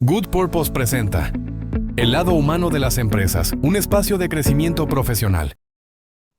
Good Purpose presenta El lado humano de las empresas, un espacio de crecimiento profesional.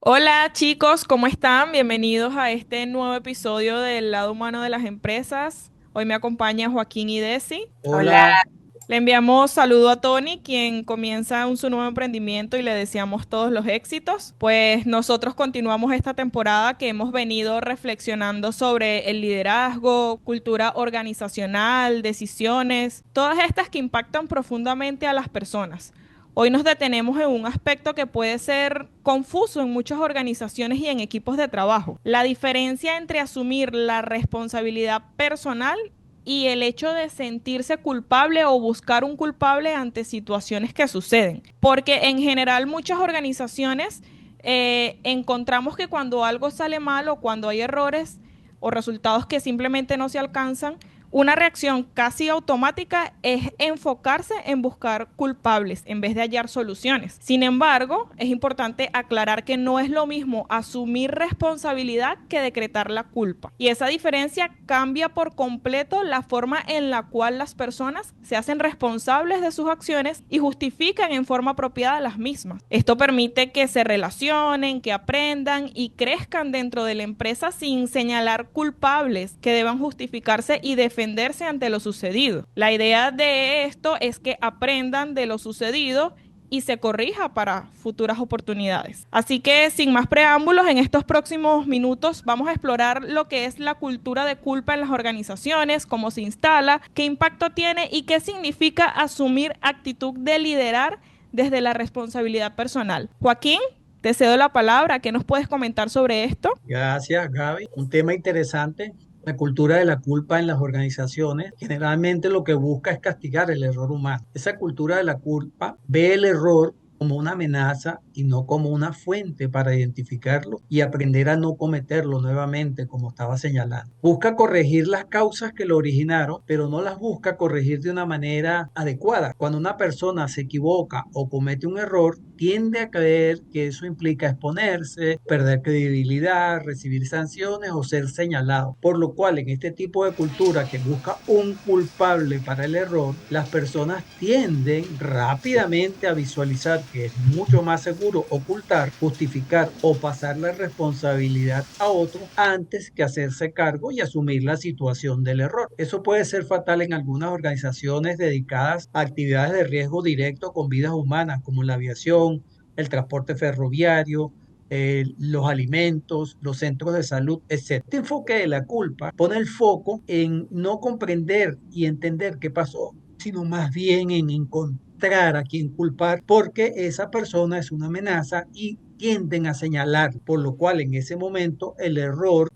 Hola chicos, ¿cómo están? Bienvenidos a este nuevo episodio del lado humano de las empresas. Hoy me acompaña Joaquín y Desi. Hola, Le enviamos saludo a Tony, quien comienza su nuevo emprendimiento y le deseamos todos los éxitos. Pues nosotros continuamos esta temporada que hemos venido reflexionando sobre el liderazgo, cultura organizacional, decisiones, todas estas que impactan profundamente a las personas. Hoy nos detenemos en un aspecto que puede ser confuso en muchas organizaciones y en equipos de trabajo. La diferencia entre asumir la responsabilidad personal y el hecho de sentirse culpable o buscar un culpable ante situaciones que suceden. Porque en general muchas organizaciones encontramos que cuando algo sale mal o cuando hay errores o resultados que simplemente no se alcanzan, una reacción casi automática es enfocarse en buscar culpables en vez de hallar soluciones. Sin embargo, es importante aclarar que no es lo mismo asumir responsabilidad que decretar la culpa. Y esa diferencia cambia por completo la forma en la cual las personas se hacen responsables de sus acciones y justifican en forma apropiada las mismas. Esto permite que se relacionen, que aprendan y crezcan dentro de la empresa sin señalar culpables que deban justificarse y defenderse ante lo sucedido. La idea de esto es que aprendan de lo sucedido y se corrija para futuras oportunidades. Así que sin más preámbulos, en estos próximos minutos vamos a explorar lo que es la cultura de culpa en las organizaciones, cómo se instala, qué impacto tiene y qué significa asumir actitud de liderar desde la responsabilidad personal. Joaquín, te cedo la palabra. ¿Qué nos puedes comentar sobre esto? gracias Gaby. Un tema interesante, la cultura de la culpa en las organizaciones. Generalmente lo que busca es castigar el error humano. Esa cultura de la culpa ve el error como una amenaza y no como una fuente para identificarlo y aprender a no cometerlo nuevamente, como estaba señalando. Busca corregir las causas que lo originaron, pero no las busca corregir de una manera adecuada. Cuando una persona se equivoca o comete un error, tiende a creer que eso implica exponerse, perder credibilidad, recibir sanciones o ser señalado. Por lo cual, en este tipo de cultura que busca un culpable para el error, las personas tienden rápidamente a visualizar que es mucho más seguro ocultar, justificar o pasar la responsabilidad a otro antes que hacerse cargo y asumir la situación del error. Eso puede ser fatal en algunas organizaciones dedicadas a actividades de riesgo directo con vidas humanas, como la aviación, el transporte ferroviario, los alimentos, los centros de salud, etc. Este enfoque de la culpa pone el foco en no comprender y entender qué pasó, sino más bien en encontrar a quien culpar, porque esa persona es una amenaza y tienden a señalar, por lo cual en ese momento el error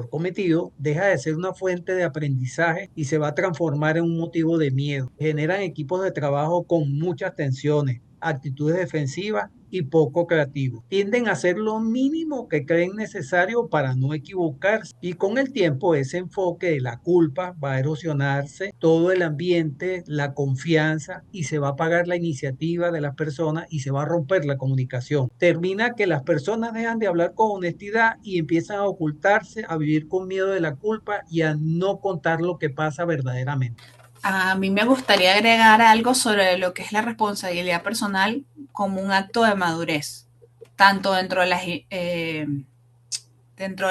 cometido, deja de ser una fuente de aprendizaje y se va a transformar en un motivo de miedo. Generan equipos de trabajo con muchas tensiones, actitudes defensivas y poco creativos. Tienden a hacer lo mínimo que creen necesario para no equivocarse y con el tiempo ese enfoque de la culpa va a erosionarse todo el ambiente, la confianza y se va a apagar la iniciativa de las personas y se va a romper la comunicación. Termina que las personas dejan de hablar con honestidad y empiezan a ocultarse, a vivir con miedo de la culpa y a no contar lo que pasa verdaderamente. A mí me gustaría agregar algo sobre lo que es la responsabilidad personal como un acto de madurez, tanto dentro de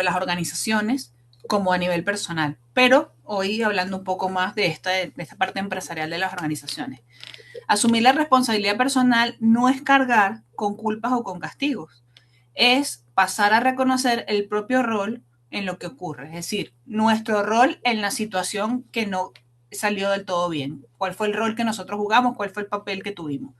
las organizaciones como a nivel personal. Pero hoy hablando un poco más de esta parte empresarial de las organizaciones. Asumir la responsabilidad personal no es cargar con culpas o con castigos, es pasar a reconocer el propio rol en lo que ocurre, es decir, nuestro rol en la situación que no salió del todo bien, cuál fue el rol que nosotros jugamos, cuál fue el papel que tuvimos.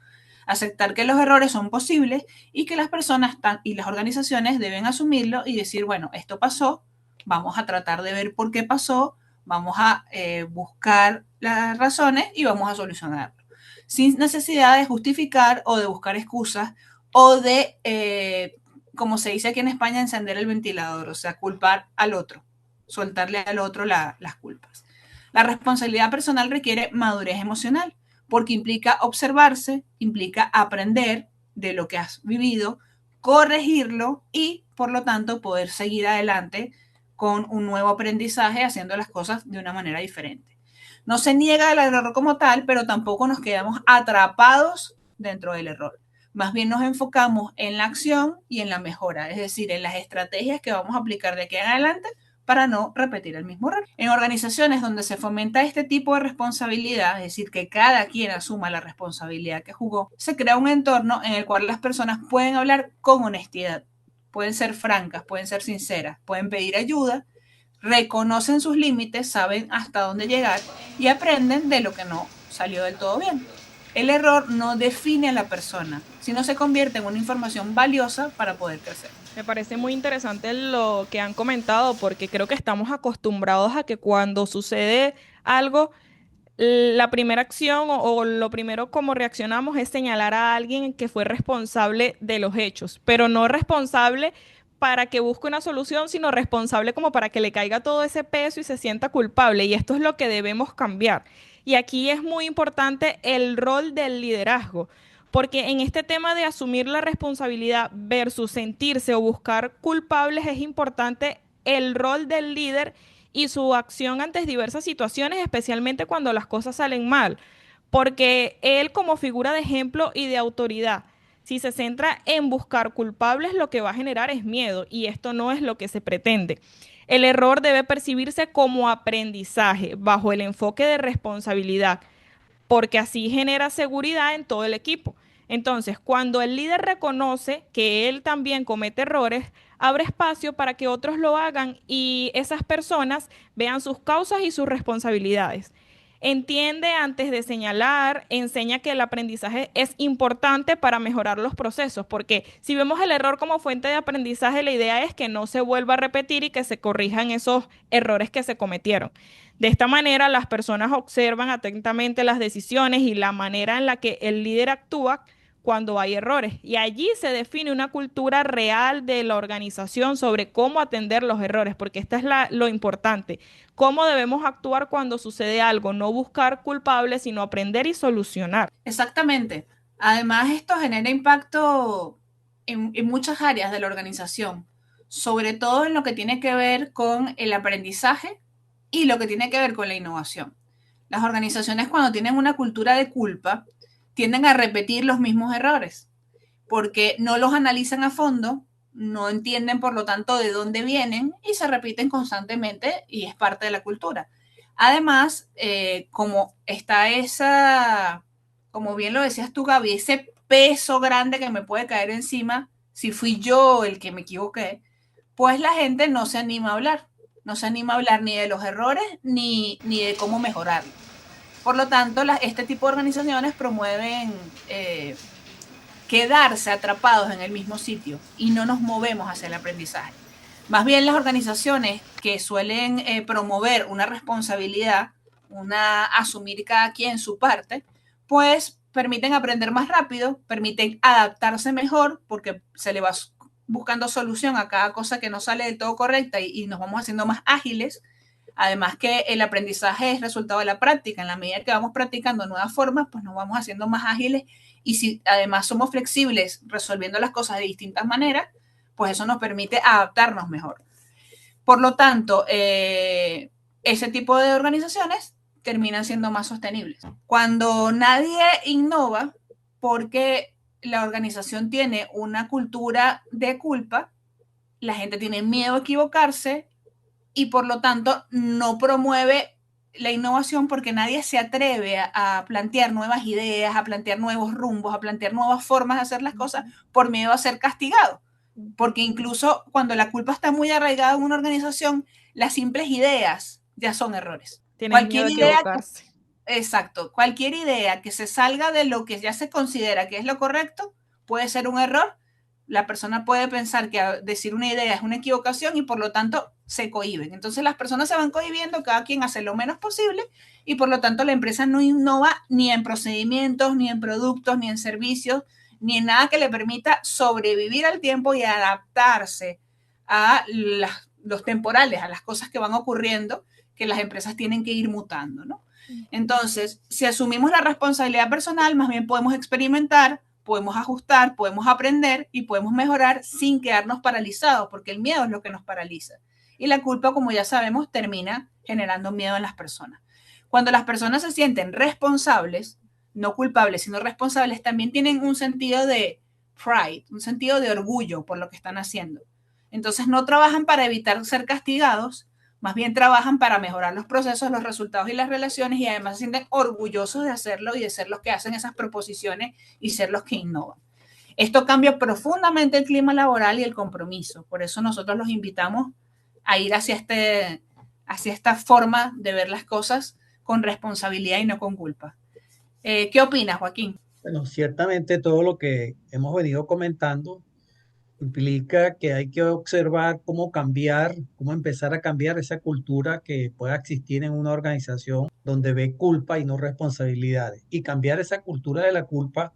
Aceptar que los errores son posibles y que las personas y las organizaciones deben asumirlo y decir, bueno, esto pasó, vamos a tratar de ver por qué pasó, vamos a buscar las razones y vamos a solucionarlo. Sin necesidad de justificar o de buscar excusas o de, como se dice aquí en España, encender el ventilador, o sea, culpar al otro, soltarle al otro las culpas. La responsabilidad personal requiere madurez emocional porque implica observarse, implica aprender de lo que has vivido, corregirlo y, por lo tanto, poder seguir adelante con un nuevo aprendizaje haciendo las cosas de una manera diferente. No se niega el error como tal, pero tampoco nos quedamos atrapados dentro del error. Más bien nos enfocamos en la acción y en la mejora, es decir, en las estrategias que vamos a aplicar de aquí en adelante para no repetir el mismo error. En organizaciones donde se fomenta este tipo de responsabilidad, es decir, que cada quien asuma la responsabilidad que jugó, se crea un entorno en el cual las personas pueden hablar con honestidad, pueden ser francas, pueden ser sinceras, pueden pedir ayuda, reconocen sus límites, saben hasta dónde llegar y aprenden de lo que no salió del todo bien. El error no define a la persona, sino se convierte en una información valiosa para poder crecer. Me parece muy interesante lo que han comentado porque creo que estamos acostumbrados a que cuando sucede algo, la primera acción o lo primero como reaccionamos es señalar a alguien que fue responsable de los hechos, pero no responsable para que busque una solución, sino responsable como para que le caiga todo ese peso y se sienta culpable. Y esto es lo que debemos cambiar. Y aquí es muy importante el rol del liderazgo. Porque en este tema de asumir la responsabilidad versus sentirse o buscar culpables es importante el rol del líder y su acción ante diversas situaciones, especialmente cuando las cosas salen mal. Porque él como figura de ejemplo y de autoridad, si se centra en buscar culpables, lo que va a generar es miedo y esto no es lo que se pretende. El error debe percibirse como aprendizaje bajo el enfoque de responsabilidad porque así genera seguridad en todo el equipo. Entonces, cuando el líder reconoce que él también comete errores, abre espacio para que otros lo hagan y esas personas vean sus causas y sus responsabilidades. Entiende antes de señalar, enseña que el aprendizaje es importante para mejorar los procesos, porque si vemos el error como fuente de aprendizaje, la idea es que no se vuelva a repetir y que se corrijan esos errores que se cometieron. De esta manera, las personas observan atentamente las decisiones y la manera en la que el líder actúa cuando hay errores. Y allí se define una cultura real de la organización sobre cómo atender los errores, porque esta es lo importante. Cómo debemos actuar cuando sucede algo, no buscar culpables, sino aprender y solucionar. Exactamente. Además, esto genera impacto en muchas áreas de la organización, sobre todo en lo que tiene que ver con el aprendizaje y lo que tiene que ver con la innovación. Las organizaciones cuando tienen una cultura de culpa tienden a repetir los mismos errores porque no los analizan a fondo, no entienden por lo tanto de dónde vienen y se repiten constantemente y es parte de la cultura. Además, como está como bien lo decías tú, Gaby, ese peso grande que me puede caer encima si fui yo el que me equivoqué, pues la gente no se anima a hablar. No se anima a hablar ni de los errores ni de cómo mejorarlo. Por lo tanto, este tipo de organizaciones promueven quedarse atrapados en el mismo sitio y no nos movemos hacia el aprendizaje. Más bien las organizaciones que suelen promover una responsabilidad, asumir cada quien su parte, pues permiten aprender más rápido, permiten adaptarse mejor porque se le va buscando solución a cada cosa que no sale del todo correcta y nos vamos haciendo más ágiles. Además que el aprendizaje es resultado de la práctica. En la medida que vamos practicando nuevas formas, pues nos vamos haciendo más ágiles y si además somos flexibles resolviendo las cosas de distintas maneras, pues eso nos permite adaptarnos mejor. Por lo tanto, ese tipo de organizaciones terminan siendo más sostenibles. Cuando nadie innova porque la organización tiene una cultura de culpa, la gente tiene miedo a equivocarse y por lo tanto no promueve la innovación porque nadie se atreve a plantear nuevas ideas, a plantear nuevos rumbos, a plantear nuevas formas de hacer las cosas por miedo a ser castigado. Porque incluso cuando la culpa está muy arraigada en una organización, las simples ideas ya son errores. Tienen miedo a equivocarse. Exacto. Cualquier idea que se salga de lo que ya se considera que es lo correcto puede ser un error. La persona puede pensar que decir una idea es una equivocación y por lo tanto se cohíben. Entonces las personas se van cohibiendo, cada quien hace lo menos posible y por lo tanto la empresa no innova ni en procedimientos, ni en productos, ni en servicios, ni en nada que le permita sobrevivir al tiempo y adaptarse a los temporales, a las cosas que van ocurriendo, que las empresas tienen que ir mutando, ¿no? Entonces, si asumimos la responsabilidad personal, más bien podemos experimentar, podemos ajustar, podemos aprender y podemos mejorar sin quedarnos paralizados, porque el miedo es lo que nos paraliza. Y la culpa, como ya sabemos, termina generando miedo en las personas. Cuando las personas se sienten responsables, no culpables, sino responsables, también tienen un sentido de pride, un sentido de orgullo por lo que están haciendo. Entonces no trabajan para evitar ser castigados, más bien trabajan para mejorar los procesos, los resultados y las relaciones, y además se sienten orgullosos de hacerlo y de ser los que hacen esas proposiciones y ser los que innovan. Esto cambia profundamente el clima laboral y el compromiso. Por eso nosotros los invitamos a ir hacia esta forma de ver las cosas con responsabilidad y no con culpa. ¿Qué opinas, Joaquín? Bueno, ciertamente todo lo que hemos venido comentando implica que hay que observar cómo cambiar, cómo empezar a cambiar esa cultura que pueda existir en una organización donde ve culpa y no responsabilidades. Y cambiar esa cultura de la culpa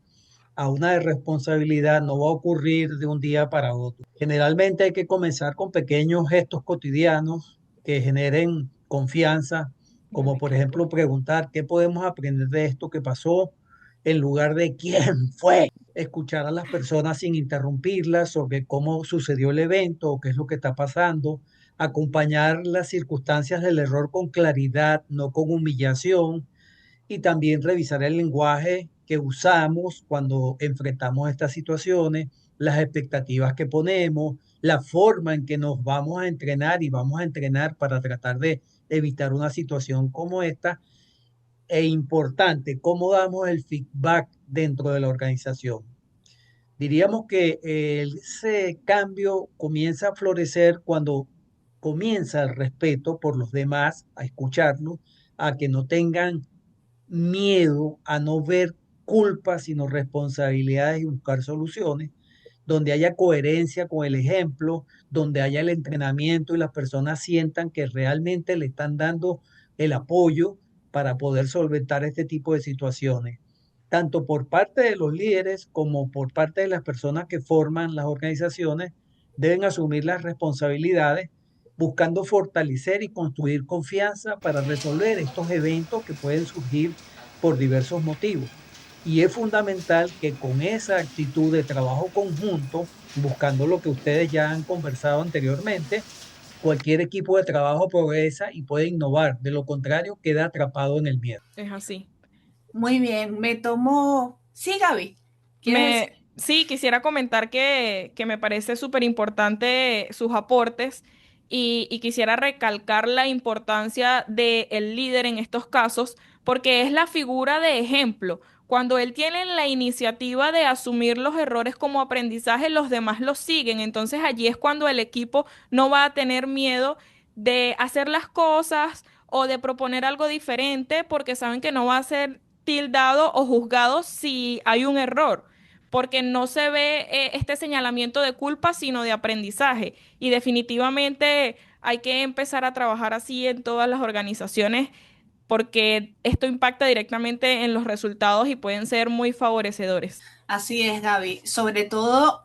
a una de responsabilidad no va a ocurrir de un día para otro. Generalmente hay que comenzar con pequeños gestos cotidianos que generen confianza, como por ejemplo preguntar qué podemos aprender de esto que pasó en lugar de quién fue. Escuchar a las personas sin interrumpirlas sobre cómo sucedió el evento o qué es lo que está pasando. Acompañar las circunstancias del error con claridad, no con humillación, y también revisar el lenguaje que usamos cuando enfrentamos estas situaciones, las expectativas que ponemos, la forma en que nos vamos a entrenar y vamos a entrenar para tratar de evitar una situación como esta. E importante, cómo damos el feedback dentro de la organización. Diríamos que ese cambio comienza a florecer cuando comienza el respeto por los demás, a escucharlos, a que no tengan miedo a no ver culpas, sino responsabilidades y buscar soluciones, donde haya coherencia con el ejemplo, donde haya el entrenamiento y las personas sientan que realmente le están dando el apoyo para poder solventar este tipo de situaciones, tanto por parte de los líderes como por parte de las personas que forman las organizaciones, deben asumir las responsabilidades buscando fortalecer y construir confianza para resolver estos eventos que pueden surgir por diversos motivos. Y es fundamental que con esa actitud de trabajo conjunto, buscando lo que ustedes ya han conversado anteriormente, cualquier equipo de trabajo progresa y puede innovar. De lo contrario, queda atrapado en el miedo. Es así. Muy bien, me tomo... Sí, Gaby. ¿Quieres decir? Sí, quisiera comentar que me parece súper importante sus aportes y quisiera recalcar la importancia del líder en estos casos porque es la figura de ejemplo. Cuando él tiene la iniciativa de asumir los errores como aprendizaje, los demás los siguen. Entonces allí es cuando el equipo no va a tener miedo de hacer las cosas o de proponer algo diferente porque saben que no va a ser tildado o juzgado si hay un error porque no se ve este señalamiento de culpa, sino de aprendizaje. Y definitivamente hay que empezar a trabajar así en todas las organizaciones, porque esto impacta directamente en los resultados y pueden ser muy favorecedores. Así es, Gaby. Sobre todo,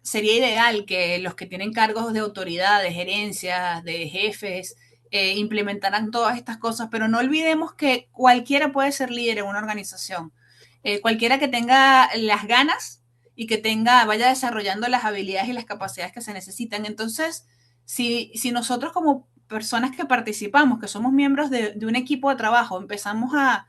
sería ideal que los que tienen cargos de autoridad, de gerencias, de jefes, implementaran todas estas cosas, pero no olvidemos que cualquiera puede ser líder en una organización. Cualquiera que tenga las ganas y que vaya desarrollando las habilidades y las capacidades que se necesitan. Entonces, si nosotros como personas que participamos, que somos miembros de un equipo de trabajo, empezamos a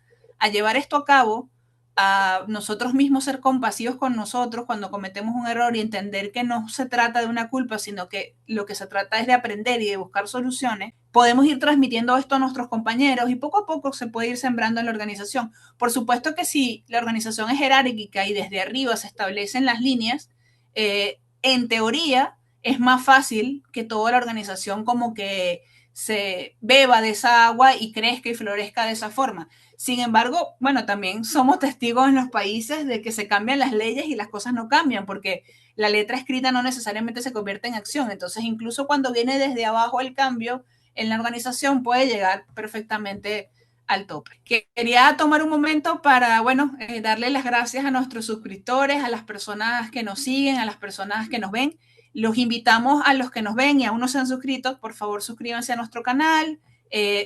llevar esto a cabo, a nosotros mismos ser compasivos con nosotros cuando cometemos un error y entender que no se trata de una culpa, sino que lo que se trata es de aprender y de buscar soluciones, podemos ir transmitiendo esto a nuestros compañeros y poco a poco se puede ir sembrando en la organización. Por supuesto que si la organización es jerárquica y desde arriba se establecen las líneas, en teoría es más fácil que toda la organización como que se beba de esa agua y crezca y florezca de esa forma. Sin embargo, bueno, también somos testigos en los países de que se cambian las leyes y las cosas no cambian, porque la letra escrita no necesariamente se convierte en acción. Entonces, incluso cuando viene desde abajo el cambio en la organización, puede llegar perfectamente al tope. Quería tomar un momento para, bueno, darle las gracias a nuestros suscriptores, a las personas que nos siguen, a las personas que nos ven. Los invitamos a los que nos ven y aún no se han suscrito, por favor suscríbanse a nuestro canal,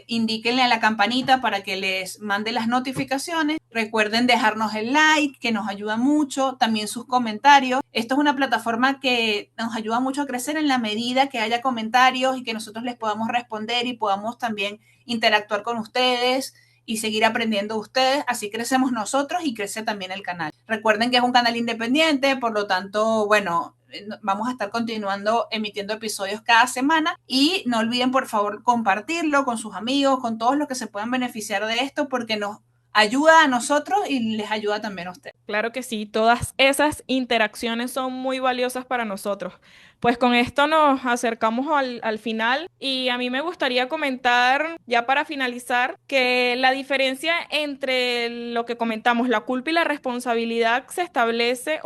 indíquenle a la campanita para que les mande las notificaciones. Recuerden dejarnos el like, que nos ayuda mucho, también sus comentarios. Esto es una plataforma que nos ayuda mucho a crecer en la medida que haya comentarios y que nosotros les podamos responder y podamos también interactuar con ustedes y seguir aprendiendo de ustedes. Así crecemos nosotros y crece también el canal. Recuerden que es un canal independiente, por lo tanto, bueno, vamos a estar continuando emitiendo episodios cada semana y no olviden por favor compartirlo con sus amigos, con todos los que se puedan beneficiar de esto, porque nos ayuda a nosotros y les ayuda también a ustedes. Claro que sí, todas esas interacciones son muy valiosas para nosotros. Pues con esto nos acercamos al final y a mí me gustaría comentar, ya para finalizar, que la diferencia entre lo que comentamos, la culpa y la responsabilidad, se establece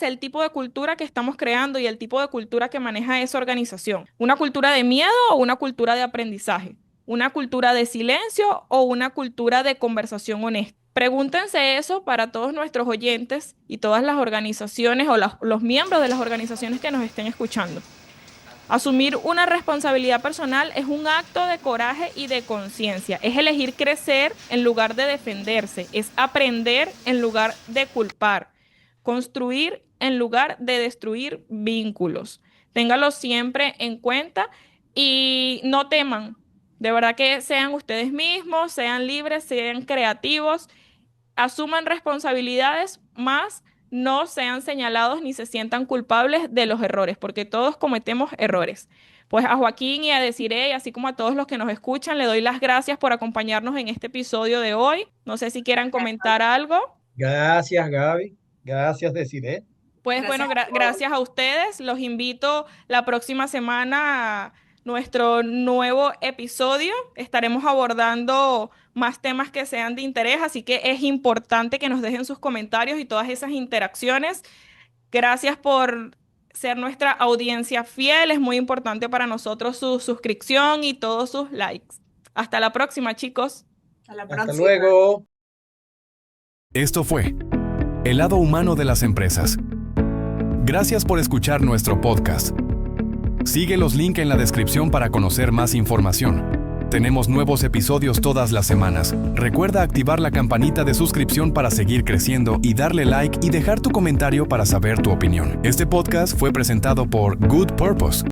el tipo de cultura que estamos creando y el tipo de cultura que maneja esa organización. ¿Una cultura de miedo o una cultura de aprendizaje? ¿Una cultura de silencio o una cultura de conversación honesta? Pregúntense eso para todos nuestros oyentes y todas las organizaciones o los miembros de las organizaciones que nos estén escuchando. Asumir una responsabilidad personal es un acto de coraje y de conciencia. Es elegir crecer en lugar de defenderse. Es aprender en lugar de culpar. Construir en lugar de destruir vínculos. Ténganlo siempre en cuenta y no teman. De verdad que sean ustedes mismos, sean libres, sean creativos, asuman responsabilidades, más no sean señalados ni se sientan culpables de los errores, porque todos cometemos errores. Pues a Joaquín y a Desiree, así como a todos los que nos escuchan, le doy las gracias por acompañarnos en este episodio de hoy. No sé si quieran comentar algo. Gracias, Gaby. Gracias, Desiree. Pues Gracias bueno, gracias a ustedes. Los invito la próxima semana a nuestro nuevo episodio. Estaremos abordando más temas que sean de interés, así que es importante que nos dejen sus comentarios y todas esas interacciones. Gracias por ser nuestra audiencia fiel. Es muy importante para nosotros su suscripción y todos sus likes. Hasta la próxima, chicos. Hasta la Hasta próxima. luego. Esto fue El lado humano de las empresas. Gracias por escuchar nuestro podcast. Sigue los links en la descripción para conocer más información. Tenemos nuevos episodios todas las semanas. Recuerda activar la campanita de suscripción para seguir creciendo y darle like y dejar tu comentario para saber tu opinión. Este podcast fue presentado por Good Purpose.